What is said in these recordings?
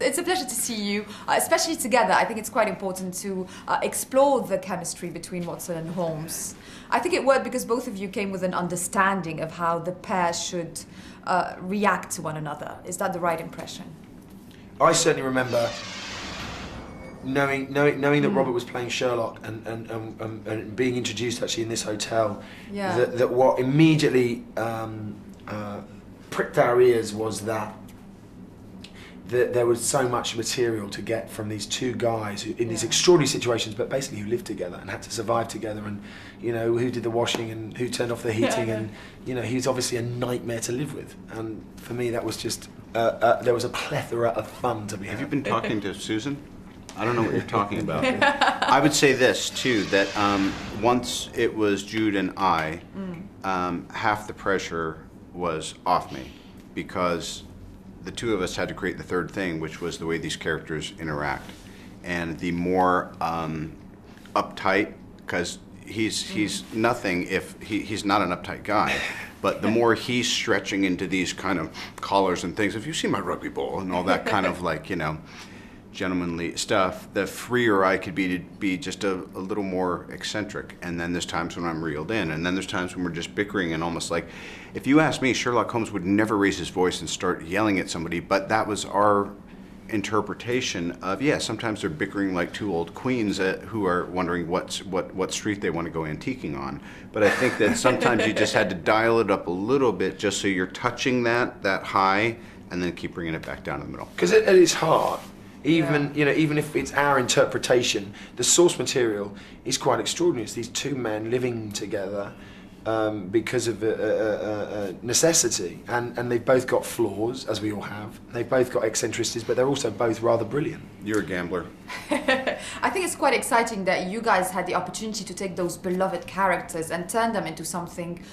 it's a pleasure to see you, especially together. I think it's quite important to explore the chemistry between Watson and Holmes. I think it worked because both of you came with an understanding of how the pair should react to one another. Is that the right impression? I certainly remember knowing that Robert was playing Sherlock and being introduced actually in this hotel. Yeah. That what immediately pricked our ears was that there was so much material to get from these two guys who, in these extraordinary situations, but basically who lived together and had to survive together, and who did the washing and who turned off the heating, and he was obviously a nightmare to live with. And for me, that was just there was a plethora of fun to be had. Have you been talking to Susan? I don't know what you're talking about. I would say this too, that once it was Jude and I, half the pressure was off me, because the two of us had to create the third thing, which was the way these characters interact. And the more uptight, because he's nothing if he's not an uptight guy, but the more he's stretching into these kind of collars and things, if you see my rugby ball and all that kind of gentlemanly stuff, the freer I could be to be just a little more eccentric. And then there's times when I'm reeled in, and then there's times when we're just bickering, and almost like, if you ask me, Sherlock Holmes would never raise his voice and start yelling at somebody, but that was our interpretation of, sometimes they're bickering like two old queens who are wondering what street they want to go antiquing on. But I think that sometimes you just had to dial it up a little bit just so you're touching that high, and then keep bringing it back down in the middle. Because at its heart, even if it's our interpretation, the source material is quite extraordinary. It's these two men living together because of necessity, and they've both got flaws, as we all have. They've both got eccentricities, but they're also both rather brilliant. You're a gambler. I think it's quite exciting that you guys had the opportunity to take those beloved characters and turn them into something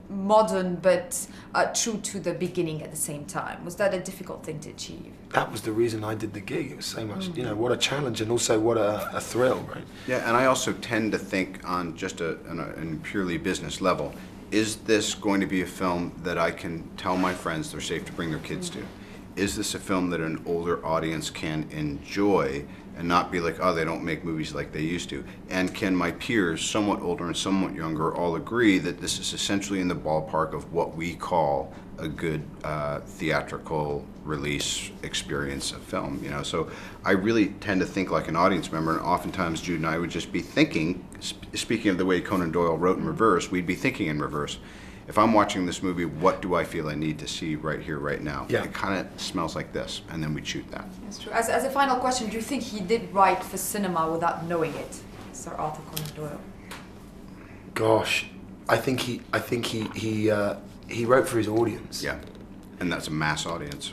modern but true to the beginning at the same time. Was that a difficult thing to achieve? That was the reason I did the gig. It was so much, what a challenge, and also what a thrill, right? Yeah, and I also tend to think on just a purely business level, is this going to be a film that I can tell my friends they're safe to bring their kids to? Is this a film that an older audience can enjoy and not be like, oh, they don't make movies like they used to? And can my peers, somewhat older and somewhat younger, all agree that this is essentially in the ballpark of what we call a good theatrical release experience of film? So I really tend to think like an audience member, and oftentimes Jude and I would just be thinking, speaking of the way Conan Doyle wrote in reverse, we'd be thinking in reverse. If I'm watching this movie, what do I feel I need to see right here, right now? Yeah. It kind of smells like this, and then we'd shoot that. That's true. As a final question, do you think he did write for cinema without knowing it, Sir Arthur Conan Doyle? Gosh, I think he wrote for his audience. Yeah, and that's a mass audience.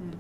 Mm.